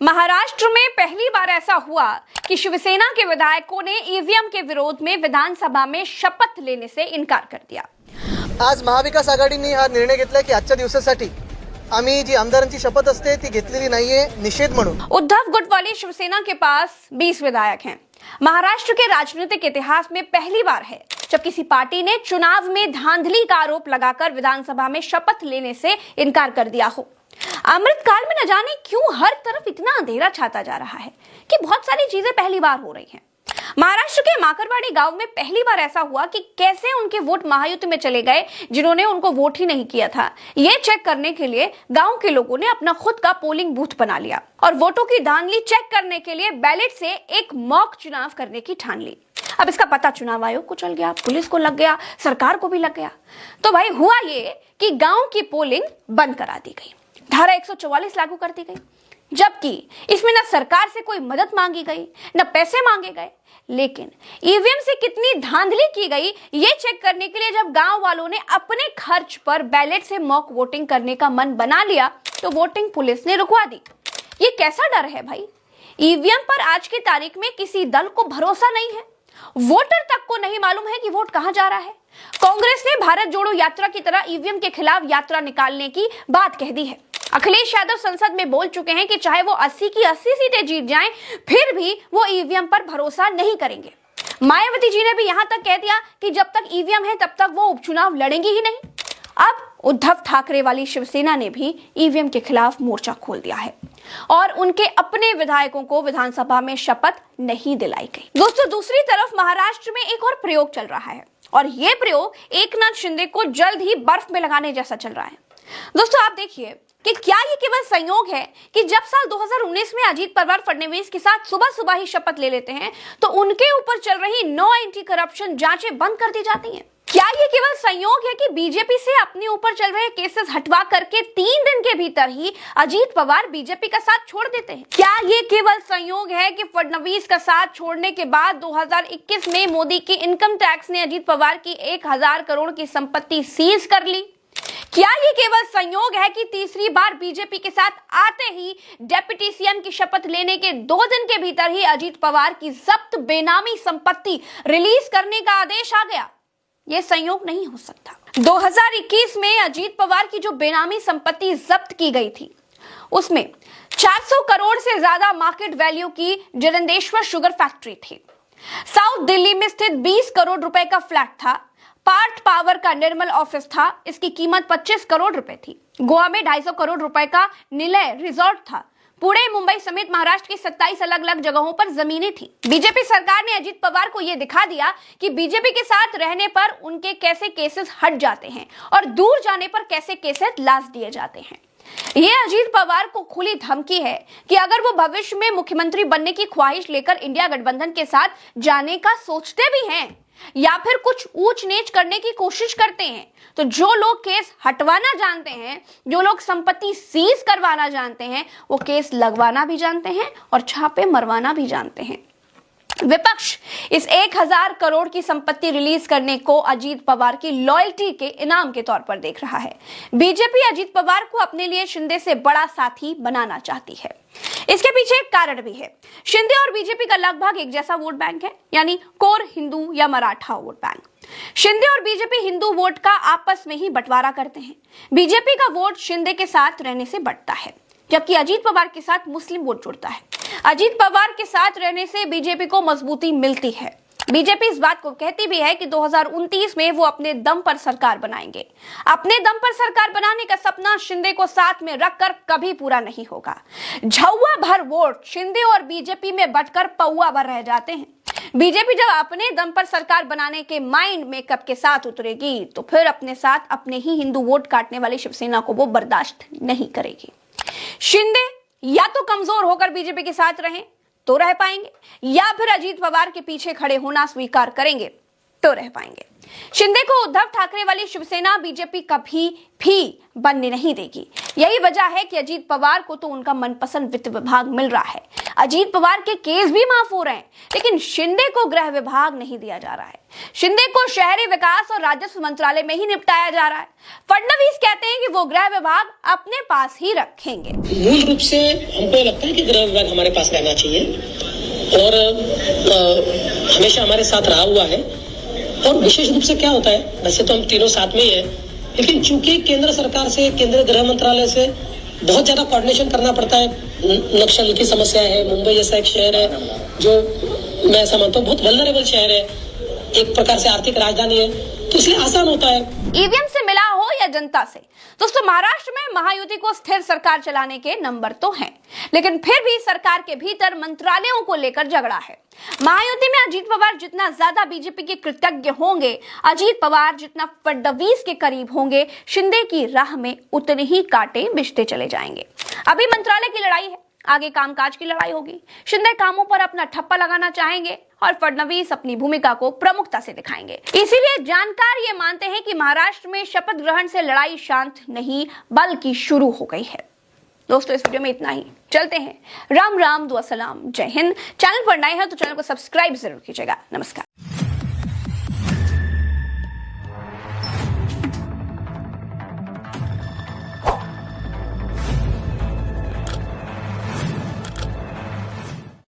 महाराष्ट्र में पहली बार ऐसा हुआ कि शिवसेना के विधायकों ने ईवीएम के विरोध में विधानसभा में शपथ लेने से इनकार कर दिया। आज महाविकास आघाडीने हा निर्णय घेतला की आजच्या दिवसासाठी आम्ही जी आमदारांची शपथ असते ती घेतलेली नाहीये निषेध म्हणून। उद्धव गुट वाली शिवसेना के पास 20 विधायक हैं। महाराष्ट्र के राजनीतिक इतिहास में पहली बार है जब किसी पार्टी ने चुनाव में धांधली का आरोप लगाकर विधानसभा में शपथ लेने से इनकार कर दिया हो। अमृतकाल में न जाने क्यों हर तरफ इतना अंधेरा छाता जा रहा है कि बहुत सारी चीजें पहली बार हो रही हैं। महाराष्ट्र के माकरवाड़ी गांव में पहली बार ऐसा हुआ कि कैसे उनके वोट महायुति में चले गए जिन्होंने उनको वोट ही नहीं किया था। ये चेक करने के लिए गांव के लोगों ने अपना खुद का पोलिंग बूथ बना लिया और वोटों की धांधली चेक करने के लिए बैलेट से एक मॉक चुनाव करने की ठान ली। अब इसका पता चुनाव आयोग को चल गया, पुलिस को लग गया, सरकार को भी लग गया। तो भाई हुआ ये कि गांव की पोलिंग बंद करा दी गई, धारा 144 लागू कर दी गई, जबकि इसमें न सरकार से कोई मदद मांगी गई न पैसे मांगे गए। लेकिन ईवीएम से कितनी धांधली की गई ये चेक करने के लिए जब गांव वालों ने अपने खर्च पर बैलेट से मॉक वोटिंग करने का मन बना लिया तो वोटिंग पुलिस ने रुकवा दी। ये कैसा डर है भाई? ईवीएम पर आज की तारीख में किसी दल को भरोसा नहीं है। वोटर तक को नहीं मालूम है कि वोट कहां जा रहा है। कांग्रेस ने भारत जोड़ो यात्रा की तरह ईवीएम के खिलाफ यात्रा निकालने की बात कह दी है। अखिलेश यादव संसद में बोल चुके हैं कि चाहे वो 80 की 80 सीटें जीत जाएं, फिर भी वो ईवीएम पर भरोसा नहीं करेंगे। मायावती जी ने भी यहां तक कह दिया कि जब तक ईवीएम है तब तक वो उपचुनाव लड़ेंगी ही नहीं। अब उद्धव ठाकरे वाली शिवसेना ने भी ईवीएम के खिलाफ मोर्चा खोल दिया है और उनके अपने विधायकों को विधानसभा में शपथ नहीं दिलाई गई। दोस्तों, दूसरी तरफ महाराष्ट्र में एक और प्रयोग चल रहा है और ये प्रयोग एकनाथ शिंदे को जल्द ही बर्फ में लगाने जैसा चल रहा है। दोस्तों, आप देखिए कि क्या ये केवल संयोग है कि जब साल 2019 में अजीत पवार फडणवीस के साथ सुबह सुबह ही शपथ ले लेते हैं तो उनके ऊपर चल रही नो एंटी करप्शन जांचें बंद कर दी जाती हैं। क्या ये केवल संयोग है कि बीजेपी से अपने ऊपर चल रहे केसेस हटवा करके 3 दिन के भीतर ही अजीत पवार बीजेपी का साथ छोड़ देते हैं? क्या ये केवल संयोग है कि फडणवीस का साथ छोड़ने के बाद 2021 में मोदी के इनकम टैक्स ने अजीत पवार की 1000 करोड़ की संपत्ति सीज कर ली? क्या ये केवल संयोग है कि तीसरी बार बीजेपी के साथ आते ही डिप्टी सीएम की शपथ लेने के 2 दिन के भीतर ही अजीत पवार की जब्त बेनामी संपत्ति रिलीज करने का आदेश आ गया? यह संयोग नहीं हो सकता। 2021 में अजीत पवार की जो बेनामी संपत्ति जब्त की गई थी उसमें 400 करोड़ से ज्यादा मार्केट वैल्यू की जरंदेश्वर शुगर फैक्ट्री थी। साउथ दिल्ली में स्थित 20 करोड़ रुपए का फ्लैट था। पार्थ पावर का निर्मल ऑफिस था, इसकी कीमत 25 करोड़ रुपए थी। गोवा में 250 करोड़ रुपए का निलय रिजॉर्ट था। पुणे, मुंबई समेत महाराष्ट्र की 27 अलग अलग जगहों पर जमीनें थी। बीजेपी सरकार ने अजीत पवार को यह दिखा दिया कि बीजेपी के साथ रहने पर उनके कैसे केसेस हट जाते हैं और दूर जाने पर कैसे केसेस लाश दिए जाते हैं। ये अजीत पवार को खुली धमकी है कि अगर वो भविष्य में मुख्यमंत्री बनने की ख्वाहिश लेकर इंडिया गठबंधन के साथ जाने का सोचते भी हैं या फिर कुछ ऊंच नीच करने की कोशिश करते हैं तो जो लोग केस हटवाना जानते हैं, जो लोग संपत्ति सीज करवाना जानते हैं, वो केस लगवाना भी जानते हैं और छापे मरवाना भी जानते हैं। विपक्ष इस 1000 करोड़ की संपत्ति रिलीज करने को अजीत पवार की लॉयल्टी के इनाम के तौर पर देख रहा है। बीजेपी अजीत पवार को अपने लिए शिंदे से बड़ा साथी बनाना चाहती है। इसके पीछे एक कारण भी है। शिंदे और बीजेपी का लगभग एक जैसा वोट बैंक है, यानी कोर हिंदू या मराठा वोट बैंक। शिंदे और बीजेपी हिंदू वोट का आपस में ही बंटवारा करते हैं। बीजेपी का वोट शिंदे के साथ रहने से बढ़ता है, जबकि अजीत पवार के साथ मुस्लिम वोट जुड़ता है। अजीत पवार के साथ रहने से बीजेपी को मजबूती मिलती है। बीजेपी इस बात को कहती भी है कि 2029 में वो अपने दम पर सरकार बनाएंगे। अपने दम पर सरकार बनाने का सपना शिंदे को साथ में रखकर कभी पूरा नहीं होगा। झौवा भर वोट शिंदे और बीजेपी में बंटकर पौवा भर रह जाते हैं। बीजेपी जब अपने दम पर सरकार बनाने के माइंड मेकअप के साथ उतरेगी तो फिर अपने साथ अपने ही हिंदू वोट काटने वाली शिवसेना को वो बर्दाश्त नहीं करेगी। शिंदे या तो कमजोर होकर बीजेपी के साथ रहें तो रह पाएंगे, या फिर अजीत पवार के पीछे खड़े होना स्वीकार करेंगे तो रह पाएंगे। शिंदे को उद्धव ठाकरे वाली शिवसेना बीजेपी कभी भी बनने नहीं देगी। यही वजह है कि अजीत पवार को तो उनका मनपसंद वित्त विभाग मिल रहा है, अजीत पवार के केस भी माफ हो रहे हैं, लेकिन शिंदे को गृह विभाग नहीं दिया जा रहा है। शिंदे को शहरी विकास और राजस्व मंत्रालय में ही निपटाया जा रहा है। फडणवीस कहते हैं कि वो गृह विभाग अपने पास ही रखेंगे। मूल रूप से हमको लगता है कि गृह विभाग हमारे पास रहना चाहिए और हमेशा हमारे साथ रहा हुआ है। और विशेष रूप से क्या होता है, वैसे तो हम तीनों साथ में ही है, लेकिन चूंकि केंद्र सरकार से, केंद्रीय गृह मंत्रालय से बहुत ज्यादा कोऑर्डिनेशन करना पड़ता है। नक्सल की समस्या है, मुंबई जैसा एक शहर है जो मैं समझता हूँ बहुत वल्नरेबल शहर है, एक प्रकार से आर्थिक राजधानी है, तो इसलिए आसान होता है। ईवीएम से मिला हो या जनता से, दोस्तों महाराष्ट्र में महायुति को स्थिर सरकार चलाने के नंबर तो हैं, लेकिन फिर भी सरकार के भीतर मंत्रालयों को लेकर झगड़ा है। महायुति में अजीत पवार जितना ज्यादा बीजेपी के कृतज्ञ होंगे, अजीत पवार जितना फडणवीस के करीब होंगे, शिंदे की राह में उतने ही कांटे बिछते चले जाएंगे। अभी मंत्रालय की लड़ाई है, आगे कामकाज की लड़ाई होगी। शिंदे कामों पर अपना ठप्पा लगाना चाहेंगे और फडणवीस अपनी भूमिका को प्रमुखता से दिखाएंगे। इसीलिए जानकार ये मानते हैं कि महाराष्ट्र में शपथ ग्रहण से लड़ाई शांत नहीं बल्कि शुरू हो गई है। दोस्तों इस वीडियो में इतना ही, चलते हैं। राम राम, दुआ सलाम, जय हिंद। चैनल पर नए हैं तो चैनल को सब्सक्राइब जरूर कीजिएगा। नमस्कार।